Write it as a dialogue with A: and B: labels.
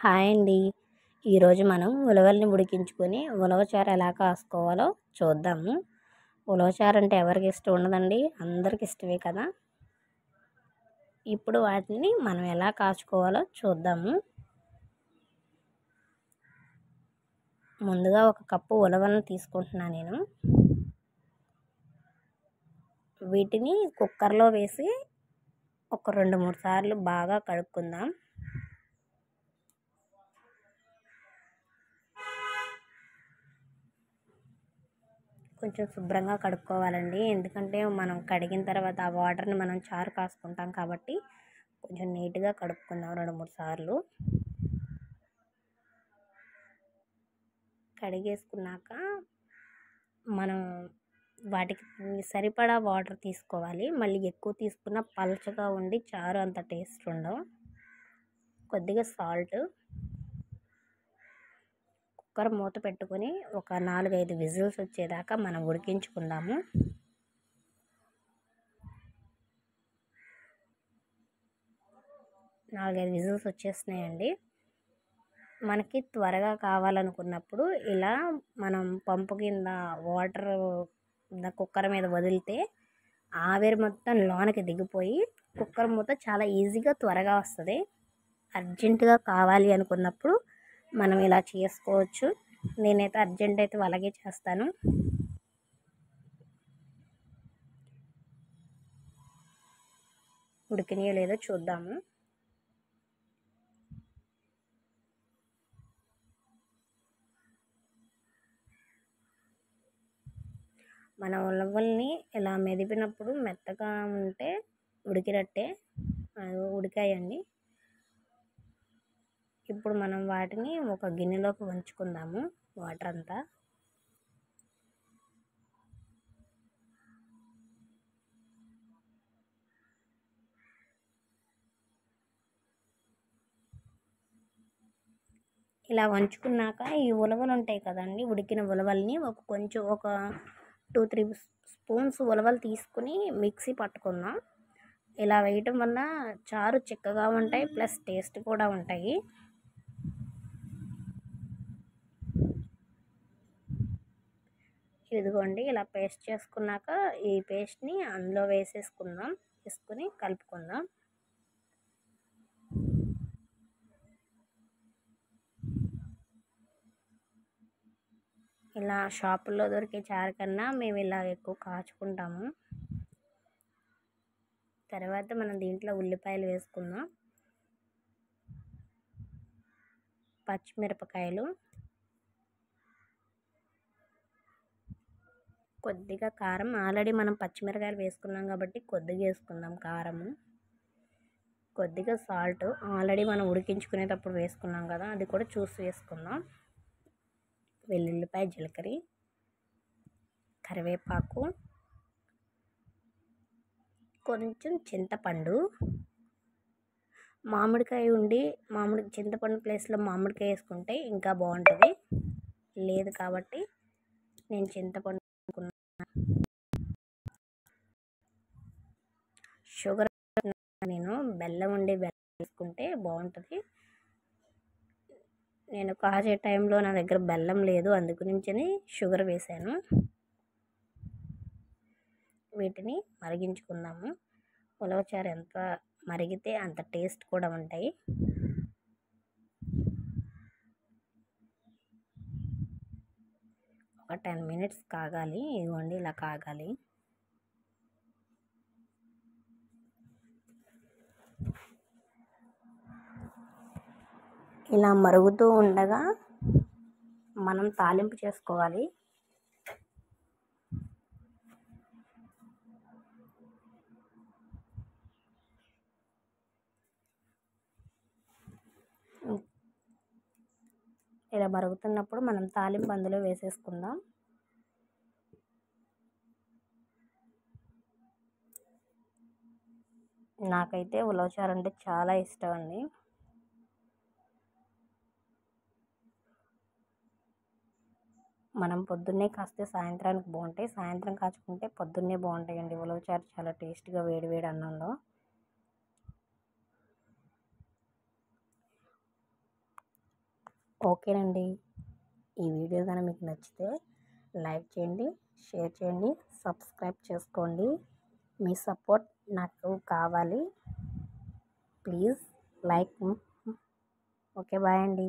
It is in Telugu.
A: హాయ్ అండి. ఈరోజు మనం ఉలవల్ని ఉడికించుకొని ఉలవచారు ఎలా కాసుకోవాలో చూద్దాము. ఉలవచారు అంటే ఎవరికి ఇష్టం ఉండదండి? అందరికి ఇష్టమే కదా. ఇప్పుడు వాటిని మనం ఎలా కాచుకోవాలో చూద్దాము. ముందుగా ఒక కప్పు ఉలవలను తీసుకుంటున్నాను నేను. వీటిని కుక్కర్లో వేసి ఒక 2-3 సార్లు బాగా కడుక్కుందాం. కొంచెం శుభ్రంగా కడుక్కోవాలండి, ఎందుకంటే మనం కడిగిన తర్వాత ఆ వాటర్ని మనం చారు కాసుకుంటాం కాబట్టి కొంచెం నీట్గా కడుక్కుందాం 2-3 సార్లు. కడిగేసుకున్నాక మనం వాటికి సరిపడా వాటర్ తీసుకోవాలి. మళ్ళీ ఎక్కువ తీసుకున్న పలచగా ఉండి చారు అంత టేస్ట్ ఉండవు. కొద్దిగా సాల్ట్, కుక్కర్ మూత పెట్టుకొని ఒక 4-5 విజిల్స్ వచ్చేదాకా మనం ఉడికించుకుందాము. నాలుగైదు విజిల్స్ వచ్చేస్తున్నాయండి. మనకి త్వరగా కావాలనుకున్నప్పుడు ఇలా మనం పంపు కింద వాటర్ కుక్కర్ మీద వదిలితే ఆవిరి మొత్తం లోనకి దిగిపోయి కుక్కర్ మూత చాలా ఈజీగా త్వరగా వస్తుంది. అర్జెంటుగా కావాలి అనుకున్నప్పుడు మనం ఇలా చేసుకోవచ్చు. నేనైతే అర్జెంట్ అయితే అలాగే చేస్తాను. ఉడికినాయో లేదో చూద్దాము. మన ఉలవల్ని ఇలా మెదిపినప్పుడు మెత్తగా ఉంటే ఉడికినట్టే. ఉడికాయండి. ఇప్పుడు మనం వాటిని ఒక గిన్నెలోకి వంచుకుందాము వాటర్ అంతా. ఇలా వంచుకున్నాక ఈ ఉలవలు ఉంటాయి కదండి, ఉడికిన ఉలవల్ని కొంచెం ఒక 2-3 స్పూన్స్ ఉలవలు తీసుకుని మిక్సీ పట్టుకుందాం. ఇలా వేయటం వల్ల చారు చిక్కగా ఉంటాయి, ప్లస్ టేస్ట్ కూడా ఉంటాయి. ఇదిగోండి, ఇలా పేస్ట్ చేసుకున్నాక ఈ పేస్ట్ని అందులో వేసుకుని కలుపుకుందాం. ఇలా షాపుల్లో దొరికే చారు కన్నా మేము ఇలా ఎక్కువ కాచుకుంటాము. తర్వాత మనం దీంట్లో ఉల్లిపాయలు వేసుకుందాం, పచ్చిమిరపకాయలు, కొద్దిగా కారం. ఆల్రెడీ మనం పచ్చిమిరపకాయలు వేసుకున్నాం కాబట్టి కొద్దిగా వేసుకుందాం కారము. కొద్దిగా సాల్ట్, ఆల్రెడీ మనం ఉడికించుకునేటప్పుడు వేసుకున్నాం కదా, అది కూడా చూసి వేసుకుందాం. వెల్లుల్లిపాయ, జీలకర్ర, కరివేపాకు, కొంచెం చింతపండు. చింతపండు ప్లేస్లో మామిడికాయ వేసుకుంటే ఇంకా బాగుంటుంది. లేదు కాబట్టి నేను చింతపండు వేసుకున్నాను. షుగర్ నేను బెల్లం వేసుకుంటే బాగుంటుంది. నేను కాచే టైంలో నా దగ్గర బెల్లం లేదు, అందుగురించి షుగర్ వేసాను. వీటిని మరిగించుకుందాము. ఉలవచారు ఎంత మరిగితే అంత టేస్ట్ కూడా ఉంటాయి. ఒక 10 మినిట్స్ కాగాలి. ఇదిగోండి, ఇలా కాగాలి. ఇలా మరుగుతూ ఉండగా మనం తాలింపు చేసుకోవాలి. ఇలా మరుగుతున్నప్పుడు మనం తాలింపు అందులో వేసేసుకుందాం. నాకైతే ఉలవచారు అంటే చాలా ఇష్టం అండి. మనం పొద్దున్నే కాస్తే సాయంత్రానికి బాగుంటాయి, సాయంత్రం కాచుకుంటే పొద్దున్నే బాగుంటాయండి ఉలవచారు చాలా టేస్ట్గా వేడివేడి అన్నంలో. ఓకేనండి. ఈ వీడియో కనుక మీకు నచ్చితే లైక్ చేయండి, షేర్ చేయండి, సబ్స్క్రైబ్ చేసుకోండి. మీ సపోర్ట్ నాకు కావాలి. Please like. ఓకే, బాయ్ అండి.